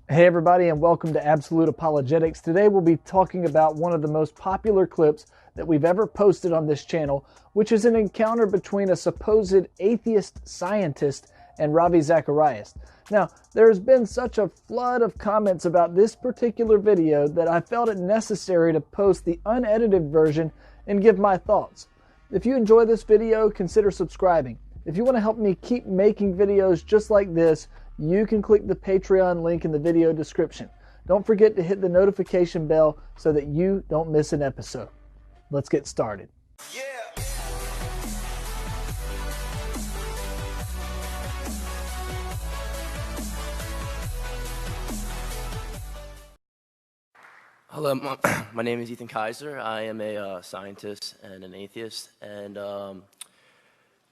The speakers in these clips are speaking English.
Hey everybody, and welcome to Absolute Apologetics. Today we'll be talking about one of the most popular clips that we've ever posted on this channel, which is an encounter between a supposed atheist scientist and Ravi Zacharias. Now, there has been such a flood of comments about this particular video that I felt it necessary to post the unedited version and give my thoughts. If you enjoy this video, consider subscribing. If you want to help me keep making videos just like this, you can click the Patreon link in the video description. Don't forget to hit the notification bell so that you don't miss an episode. Let's get started. Yeah. Hello, my name is Ethan Kaiser. I am a scientist and an atheist, and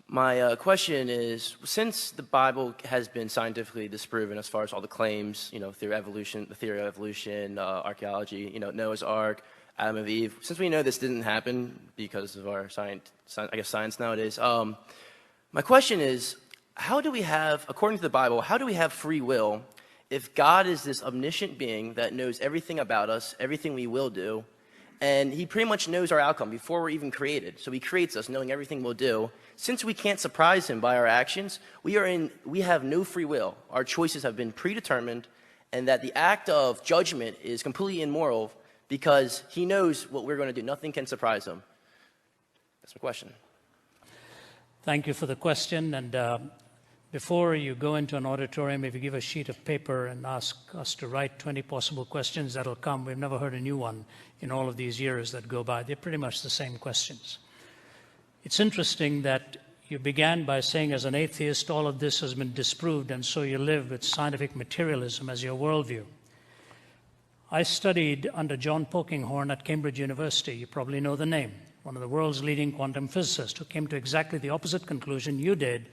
my question is, since the Bible has been scientifically disproven as far as all the claims, the theory of evolution, archaeology, Noah's Ark, Adam and Eve, since we know this didn't happen because of our science nowadays, my question is, how do we have, according to the Bible, how do we have free will if God is this omniscient being that knows everything about us, everything we will do, and he pretty much knows our outcome before we're even created. So he creates us knowing everything we'll do. Since we can't surprise him by our actions, we have no free will. Our choices have been predetermined, and that the act of judgment is completely immoral because he knows what we're going to do. Nothing can surprise him. That's my question. Thank you for the question. And before you go into an auditorium, if you give a sheet of paper and ask us to write 20 possible questions, that'll come. We've never heard a new one in all of these years that go by. They're pretty much the same questions. It's interesting that you began by saying, as an atheist, all of this has been disproved, and so you live with scientific materialism as your worldview. I studied under John Polkinghorne at Cambridge University. You probably know the name. One of the world's leading quantum physicists who came to exactly the opposite conclusion you did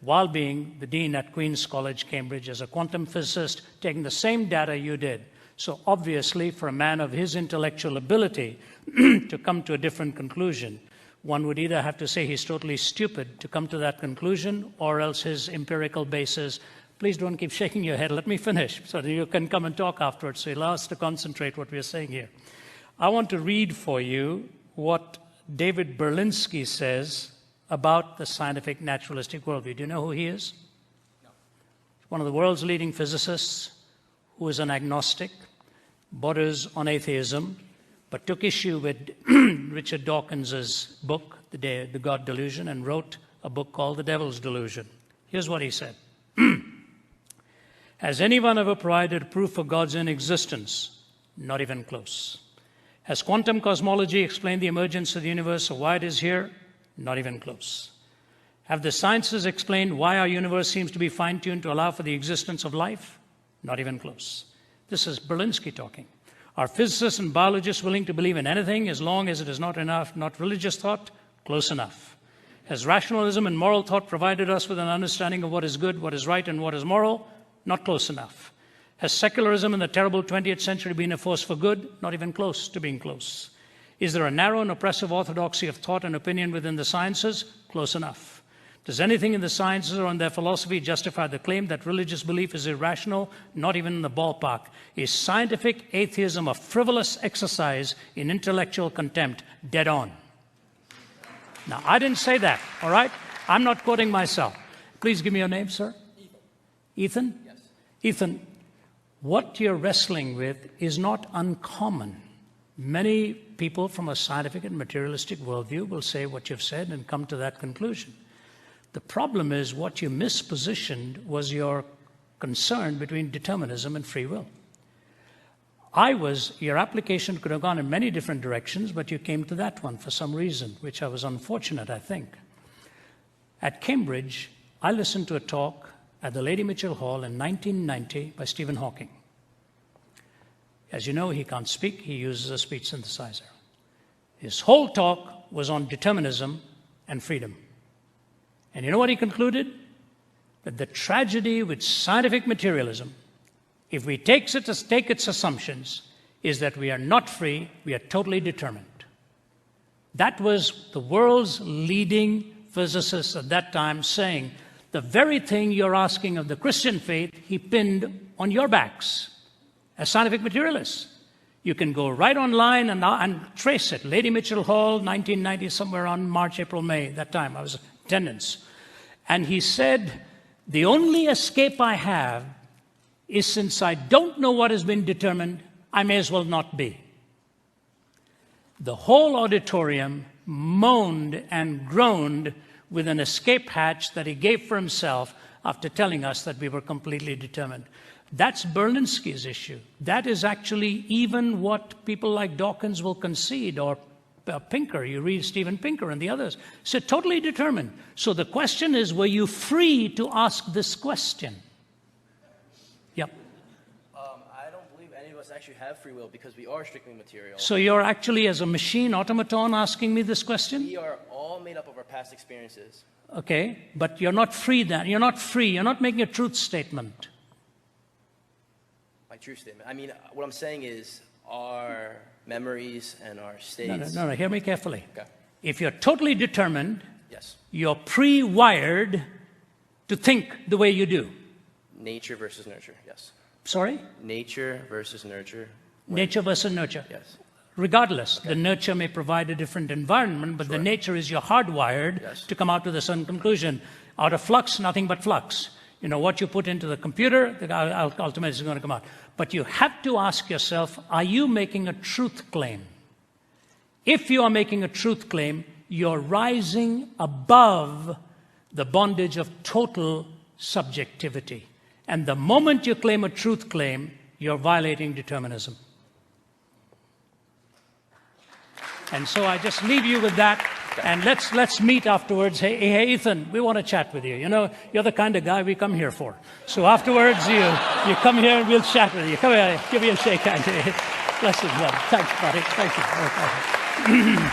while being the dean at Queen's College, Cambridge, as a quantum physicist, taking the same data you did. So obviously, for a man of his intellectual ability to come to a different conclusion, one would either have to say he's totally stupid to come to that conclusion, or else his empirical basis. Please don't keep shaking your head. Let me finish so that you can come and talk afterwards. So allow us to concentrate what we're saying here. I want to read for you what David Berlinski says about the scientific naturalistic worldview. Do you know who he is? No. One of the world's leading physicists who is an agnostic, borders on atheism, but took issue with Richard Dawkins's book, The God Delusion, and wrote a book called The Devil's Delusion. Here's what he said. Has anyone ever provided proof for God's inexistence? Not even close. Has quantum cosmology explained the emergence of the universe or why it is here? Not even close. Have the sciences explained why our universe seems to be fine-tuned to allow for the existence of life? Not even close. This is Berlinski talking. Are physicists and biologists willing to believe in anything as long as it is not religious thought? Close enough. Has rationalism and moral thought provided us with an understanding of what is good, what is right, and what is moral? Not close enough. Has secularism in the terrible 20th century been a force for good? Not even close to being close. Is there a narrow and oppressive orthodoxy of thought and opinion within the sciences? Close enough. Does anything in the sciences or in their philosophy justify the claim that religious belief is irrational? Not even in the ballpark. Is scientific atheism a frivolous exercise in intellectual contempt? Dead on. Now, I didn't say that, all right? I'm not quoting myself. Please give me your name, sir. Ethan. Ethan? Yes. Ethan, what you're wrestling with is not uncommon. Many people from a scientific and materialistic worldview will say what you've said and come to that conclusion. The problem is what you mispositioned was your concern between determinism and free will. Your application could have gone in many different directions, but you came to that one for some reason, which I was unfortunate, I think. At Cambridge, I listened to a talk at the Lady Mitchell Hall in 1990 by Stephen Hawking. As you know, he can't speak. He uses a speech synthesizer. His whole talk was on determinism and freedom. And you know what he concluded? That the tragedy with scientific materialism, if we take its assumptions, is that we are not free, we are totally determined. That was the world's leading physicist at that time saying, the very thing you're asking of the Christian faith, he pinned on your backs. as scientific materialists. You can go right online and trace it. Lady Mitchell Hall, 1990, somewhere on March, April, May, that time. I was in attendance. And he said, the only escape I have is since I don't know what has been determined, I may as well not be. The whole auditorium moaned and groaned with an escape hatch that he gave for himself after telling us that we were completely determined. That's Berlinski's issue. That is actually even what people like Dawkins will concede, or Pinker. You read Steven Pinker and the others. So totally determined. So the question is, were you free to ask this question? Yep. I don't believe any of us actually have free will because we are strictly material. So you're actually, as a machine automaton, asking me this question? We are all made up of our past experiences. Okay, but you're not free then. You're not free. You're not making a truth statement. My truth statement. I mean, what I'm saying is our memories and our states. No, hear me carefully. Okay. If you're totally determined, Yes. you're pre-wired to think the way you do. Nature versus nurture. Yes. Sorry? Nature versus nurture. Nature versus nurture. Yes. Regardless, Okay. the nurture may provide a different environment, but the nature is you're hardwired to come out with a certain conclusion. Out of flux, nothing but flux. You know, what you put into the computer, the ultimately is going to come out. But you have to ask yourself, are you making a truth claim? If you are making a truth claim, you're rising above the bondage of total subjectivity. And the moment you claim a truth claim, you're violating determinism. And so I just leave you with that. And let's meet afterwards. Hey, Ethan, we want to chat with you. You know, you're the kind of guy we come here for. So afterwards, you come here and we'll chat with you. Come here, give me a shake hand. Blessed one. Thanks, buddy. Thank you.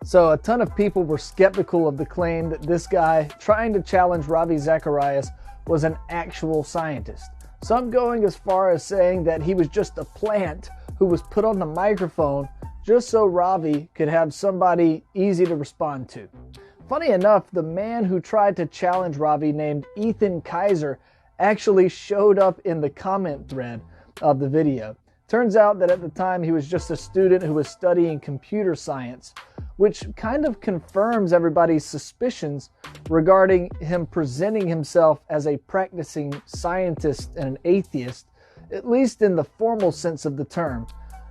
So a ton of people were skeptical of the claim that this guy trying to challenge Ravi Zacharias was an actual scientist. Some going as far as saying that he was just a plant who was put on the microphone just so Ravi could have somebody easy to respond to. Funny enough, the man who tried to challenge Ravi, named Ethan Kaiser, actually showed up in the comment thread of the video. Turns out that at the time he was just a student who was studying computer science, which kind of confirms everybody's suspicions regarding him presenting himself as a practicing scientist and an atheist, at least in the formal sense of the term.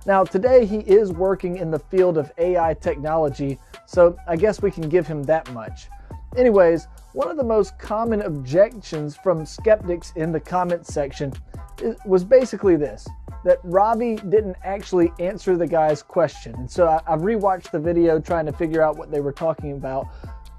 Now, today he is working in the field of AI technology, so I guess we can give him that much. Anyways, one of the most common objections from skeptics in the comment section was basically this, that Ravi didn't actually answer the guy's question. And so I've rewatched the video trying to figure out what they were talking about,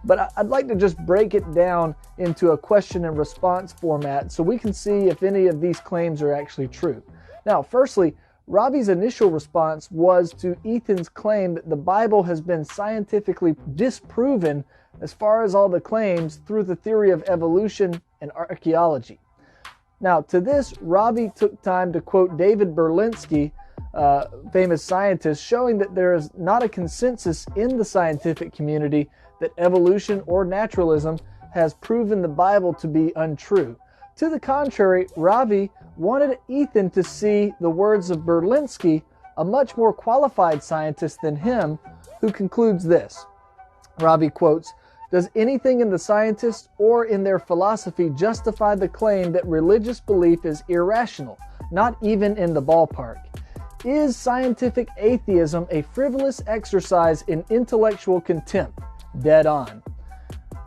but I'd like to just break it down into a question and response format so we can see if any of these claims are actually true. Now, firstly, Ravi's initial response was to Ethan's claim that the Bible has been scientifically disproven as far as all the claims through the theory of evolution and archaeology. Now, to this, Ravi took time to quote David Berlinski, famous scientist, showing that there is not a consensus in the scientific community that evolution or naturalism has proven the Bible to be untrue. To the contrary, Ravi wanted Ethan to see the words of Berlinski, a much more qualified scientist than him, who concludes this. Ravi quotes, "Does anything in the scientists or in their philosophy justify the claim that religious belief is irrational, not even in the ballpark? Is scientific atheism a frivolous exercise in intellectual contempt? Dead on."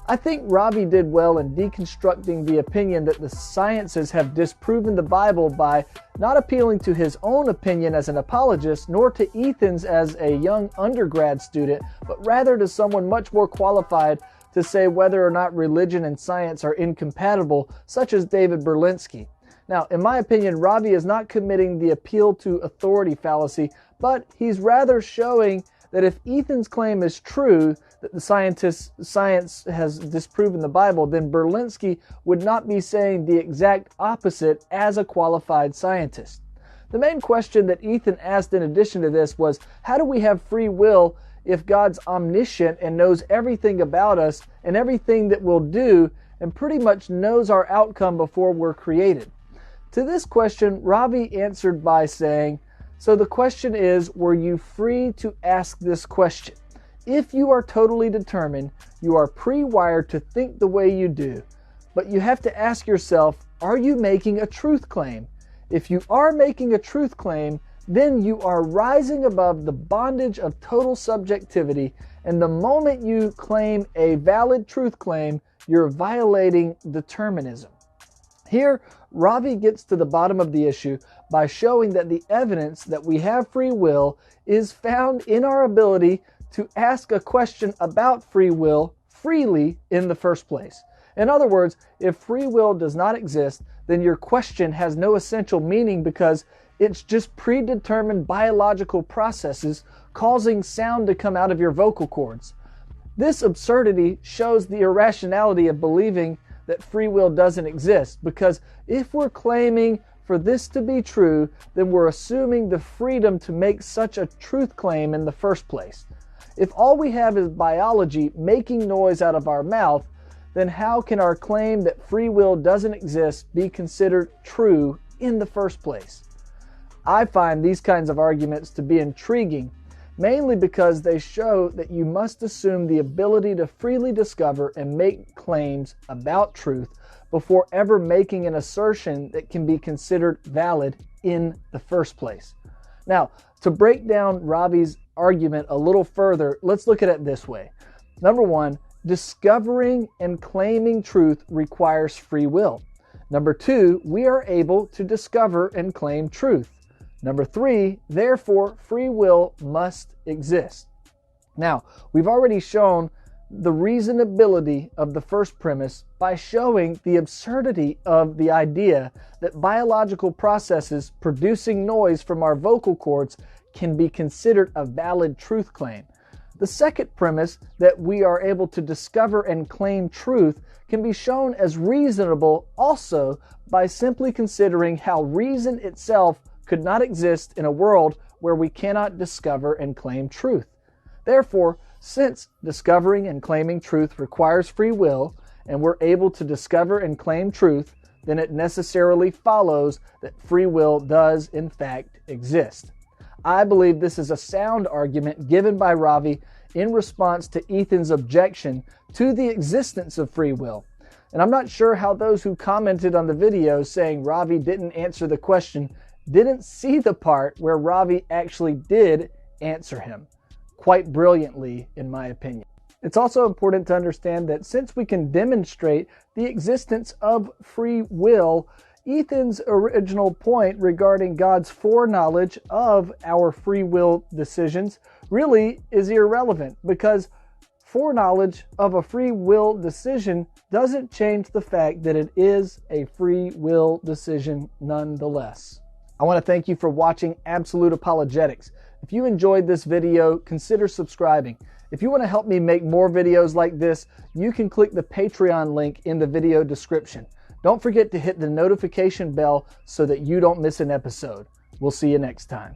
I think Ravi did well in deconstructing the opinion that the sciences have disproven the Bible by not appealing to his own opinion as an apologist, nor to Ethan's as a young undergrad student, but rather to someone much more qualified to say whether or not religion and science are incompatible, such as David Berlinski. Now, in my opinion, Ravi is not committing the appeal to authority fallacy, but he's rather showing that if Ethan's claim is true, that the science has disproven the Bible, then Berlinski would not be saying the exact opposite as a qualified scientist. The main question that Ethan asked in addition to this was, how do we have free will if God's omniscient and knows everything about us and everything that we'll do and pretty much knows our outcome before we're created? To this question, Ravi answered by saying, so the question is, were you free to ask this question? If you are totally determined, you are pre-wired to think the way you do. But you have to ask yourself, are you making a truth claim? If you are making a truth claim, then you are rising above the bondage of total subjectivity, and the moment you claim a valid truth claim, you're violating determinism. Here, Ravi gets to the bottom of the issue by showing that the evidence that we have free will is found in our ability to ask a question about free will freely in the first place. In other words, if free will does not exist, then your question has no essential meaning because it's just predetermined biological processes causing sound to come out of your vocal cords. This absurdity shows the irrationality of believing that free will doesn't exist, because if we're claiming for this to be true, then we're assuming the freedom to make such a truth claim in the first place. If all we have is biology making noise out of our mouth, then how can our claim that free will doesn't exist be considered true in the first place? I find these kinds of arguments to be intriguing, mainly because they show that you must assume the ability to freely discover and make claims about truth before ever making an assertion that can be considered valid in the first place. Now, to break down Ravi's argument a little further, let's look at it this way. Number one, discovering and claiming truth requires free will. Number two, we are able to discover and claim truth. Number three, therefore, free will must exist. Now, we've already shown the reasonability of the first premise by showing the absurdity of the idea that biological processes producing noise from our vocal cords can be considered a valid truth claim. The second premise, that we are able to discover and claim truth, can be shown as reasonable also by simply considering how reason itself could not exist in a world where we cannot discover and claim truth. Therefore, since discovering and claiming truth requires free will, and we're able to discover and claim truth, then it necessarily follows that free will does in fact exist. I believe this is a sound argument given by Ravi in response to Ethan's objection to the existence of free will. And I'm not sure how those who commented on the video saying Ravi didn't answer the question didn't see the part where Ravi actually did answer him, quite brilliantly in my opinion. It's also important to understand that since we can demonstrate the existence of free will, Ethan's original point regarding God's foreknowledge of our free will decisions really is irrelevant, because foreknowledge of a free will decision doesn't change the fact that it is a free will decision nonetheless. I want to thank you for watching Absolute Apologetics. If you enjoyed this video, consider subscribing. If you want to help me make more videos like this, you can click the Patreon link in the video description. Don't forget to hit the notification bell so that you don't miss an episode. We'll see you next time.